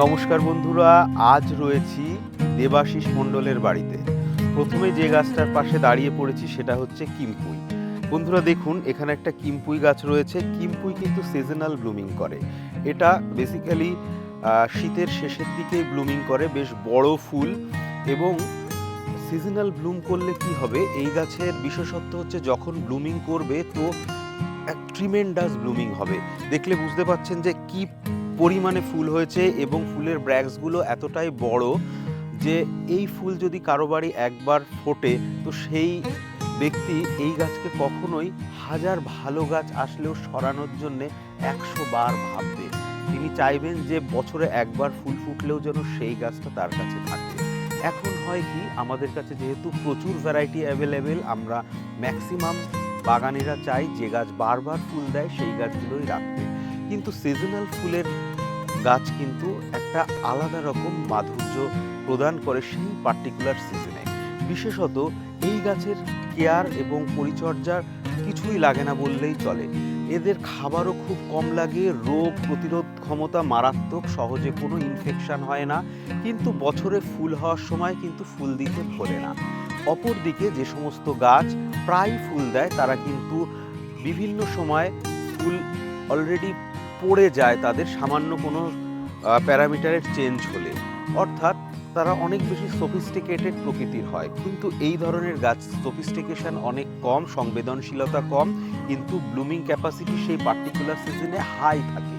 নমস্কার বন্ধুরা, আজ রয়েছি দেবাশিস মণ্ডলের বাড়িতে। প্রথমে যে গাছটার পাশে দাঁড়িয়ে পড়েছি সেটা হচ্ছে কিমপুই। বন্ধুরা দেখুন, এখানে একটা কিমপুই গাছ রয়েছে। কিমপুই কিন্তু সিজনাল ব্লুমিং করে। এটা বেসিক্যালি শীতের শেষের দিকেই ব্লুমিং করে, বেশ বড় ফুল। এবং সিজনাল ব্লুম করলে কি হবে, এই গাছের বিশেষত্ব হচ্ছে যখন ব্লুমিং করবে তো এক ট্রিমেন্ডাস ব্লুমিং হবে। দেখলে বুঝতে পাচ্ছেন যে কি পরিমাণে ফুল হয়েছে, এবং ফুলের ব্র্যাক্সগুলো এতটাই বড় যে এই ফুল যদি কারো বাড়ি একবার ফোটে তো সেই ব্যক্তি এই গাছকে কখনোই হাজার ভালো গাছ আসলেও সরানোর জন্যে ১০০ বার ভাববে। তিনি চাইবেন যে বছরে একবার ফুল ফুটলেও যেন সেই গাছটা তার কাছে থাকে। এখন হয় কি, আমাদের কাছে যেহেতু প্রচুর ভ্যারাইটি অ্যাভেলেবেল, আমরা ম্যাক্সিমাম বাগানিরা চাই যে গাছ বারবার ফুল দেয় সেই গাছগুলোই রাখতে। কিন্তু সিজনাল ফুলের গাছ কিন্তু একটা আলাদা রকম মাধুর্য প্রদান করে সেই পার্টিকুলার সিজনে। বিশেষত এই গাছের কেয়ার এবং পরিচর্যার কিছুই লাগে না বললেই চলে। এদের খাবারও খুব কম লাগে, রোগ প্রতিরোধ ক্ষমতা মারাত্মক, সহজে কোনো ইনফেকশন হয় না, কিন্তু বছরে ফুল হওয়ার সময় কিন্তু ফুল দিতে ভোলে না। অপরদিকে যে সমস্ত গাছ প্রায় ফুল দেয় তারা কিন্তু বিভিন্ন সময় ফুল অলরেডি পড়ে যায় তাদের সামান্য কোনো প্যারামিটারের চেঞ্জ হলে, অর্থাৎ তারা অনেক বেশি সফিস্টিকেটেড প্রকৃতির হয়। কিন্তু এই ধরনের গাছ সফিস্টিকেশন অনেক কম, সংবেদনশীলতা কম, কিন্তু ব্লুমিং ক্যাপাসিটি সেই পার্টিকুলার সিজনে হাই থাকে।